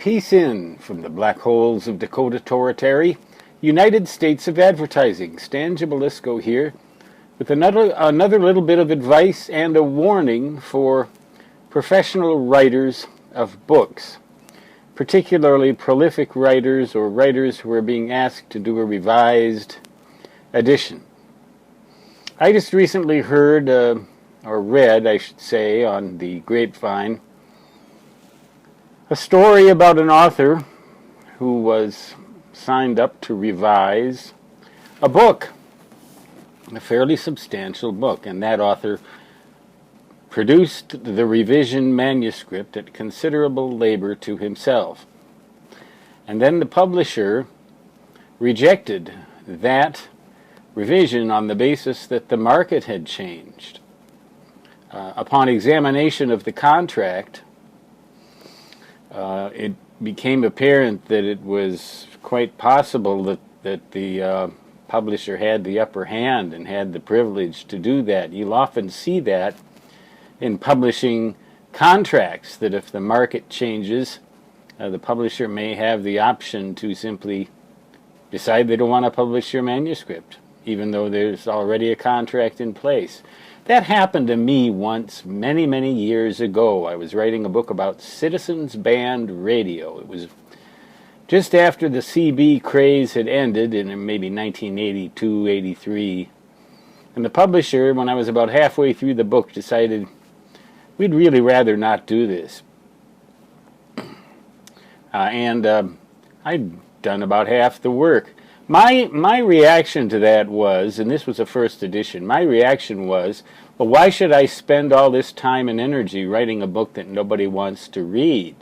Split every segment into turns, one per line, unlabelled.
Peace in from the black holes of Dakota Territory, United States of Advertising. Stan Gibilisco here with another little bit of advice and a warning for professional writers of books, particularly prolific writers or writers who are being asked to do a revised edition. I just recently heard, or read, I should say, on the grapevine, a story about an author who was signed up to revise a book, a fairly substantial book, and that author produced the revision manuscript at considerable labor to himself. And then the publisher rejected that revision on the basis that the market had changed. Upon examination of the contract, it became apparent that it was quite possible that the publisher had the upper hand and had the privilege to do that. You'll often see that in publishing contracts, that if the market changes, the publisher may have the option to simply decide they don't want to publish your manuscript, even though there's already a contract in place. That happened to me once, many, many years ago. I was writing a book about Citizens Band Radio. It was just after the CB craze had ended in maybe 1982, 83. And the publisher, when I was about halfway through the book, decided we'd really rather not do this. I'd done about half the work. My reaction to that was, and this was a first edition, my reaction was, well, why should I spend all this time and energy writing a book that nobody wants to read?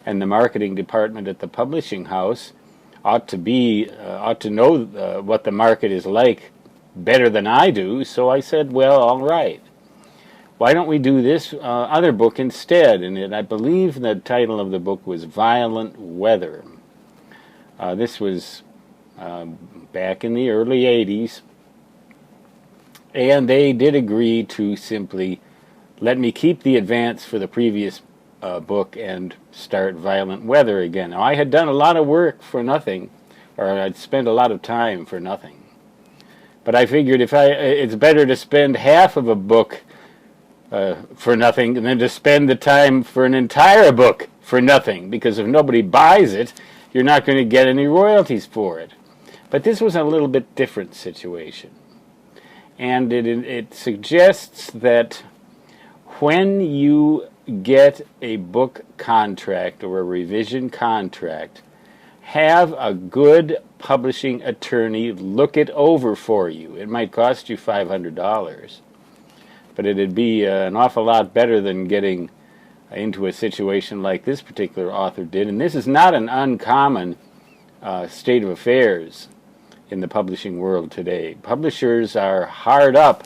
And the marketing department at the publishing house ought to know what the market is like better than I do. So I said, well, all right. Why don't we do this other book instead? And I believe the title of the book was Violent Weather. This was back in the early 80s, and they did agree to simply let me keep the advance for the previous book and start Violent Weather again. Now, I had done a lot of work for nothing, or I'd spent a lot of time for nothing. But I figured it's better to spend half of a book for nothing than to spend the time for an entire book for nothing, because if nobody buys it, you're not going to get any royalties for it. But this was a little bit different situation. And it suggests that when you get a book contract or a revision contract, have a good publishing attorney look it over for you. It might cost you $500, but it'd be an awful lot better than getting into a situation like this particular author did. And this is not an uncommon state of affairs in the publishing world today. Publishers are hard up.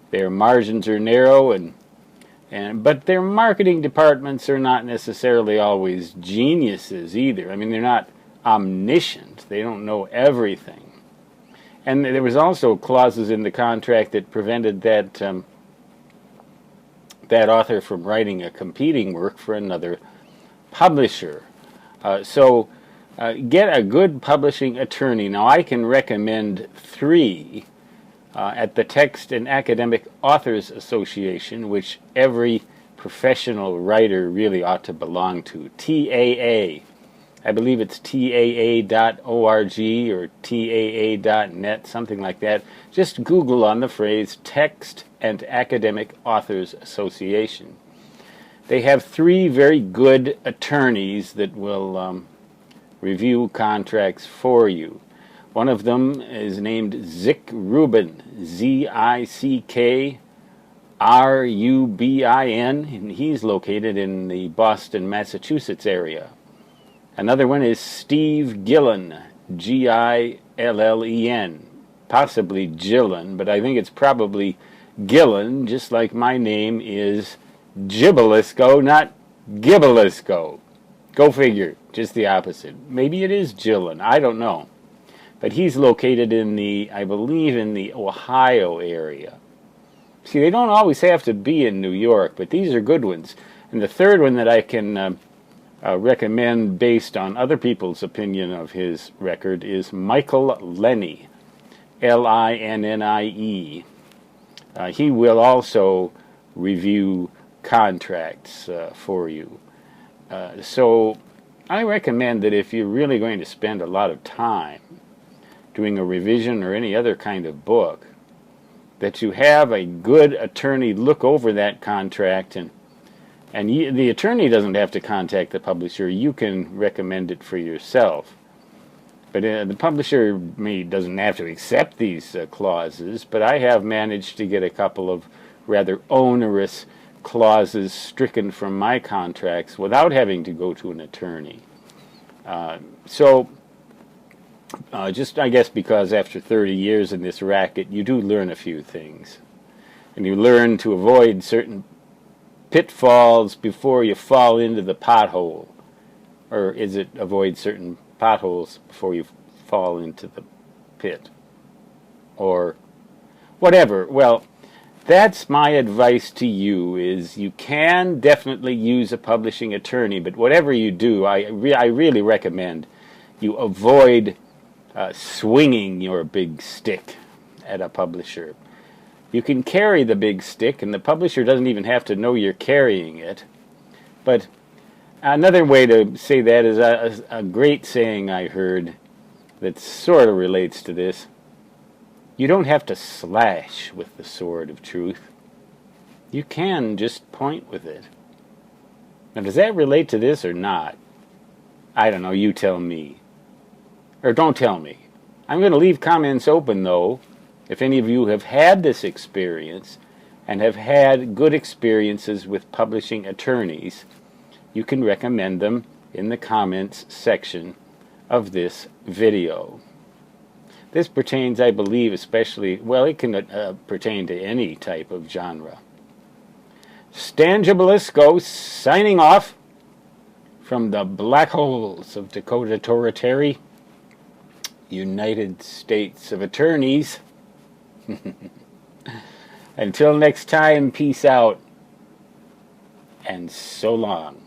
Their margins are narrow, but their marketing departments are not necessarily always geniuses either. I mean, they're not omniscient. They don't know everything. And there was also clauses in the contract that prevented that author from writing a competing work for another publisher. So get a good publishing attorney. Now, I can recommend 3 at the Text and Academic Authors Association, which every professional writer really ought to belong to. TAA. I believe it's TAA.org or TAA.net, something like that. Just Google on the phrase Text and Academic Authors Association. They have 3 very good attorneys that will review contracts for you. One of them is named Zick Rubin, Zickrubin, and he's located in the Boston, Massachusetts area. Another one is Steve Gillen, Gillen, possibly Gillen, but I think it's probably Gillen, just like my name is Gibilisco, not Gibilisco. Go figure, just the opposite. Maybe it is Gillen, I don't know. But he's located I believe in the Ohio area. See, they don't always have to be in New York, but these are good ones. And the third one that I can recommend, based on other people's opinion of his record, is Michael Lennie, Linnie. He will also review contracts for you. So I recommend that if you're really going to spend a lot of time doing a revision or any other kind of book, that you have a good attorney look over that contract, and the attorney doesn't have to contact the publisher. You can recommend it for yourself. But the publisher doesn't have to accept these clauses, but I have managed to get a couple of rather onerous clauses stricken from my contracts without having to go to an attorney. Just I guess because after 30 years in this racket, you do learn a few things. And you learn to avoid certain pitfalls before you fall into the pothole. Or is it avoid certain potholes before you fall into the pit? Or whatever. Well, that's my advice to you, is you can definitely use a publishing attorney, but whatever you do, I really recommend you avoid swinging your big stick at a publisher. You can carry the big stick, and the publisher doesn't even have to know you're carrying it. But another way to say that is a great saying I heard that sort of relates to this. You don't have to slash with the sword of truth. You can just point with it. Now, does that relate to this or not? I don't know, you tell me. Or don't tell me. I'm going to leave comments open, though. If any of you have had this experience and have had good experiences with publishing attorneys, you can recommend them in the comments section of this video. This pertains, I believe, especially, well, it can pertain to any type of genre. Stan Gibilisco signing off from the black holes of Dakota Territory, United States of Attorneys. Until next time, peace out, and so long.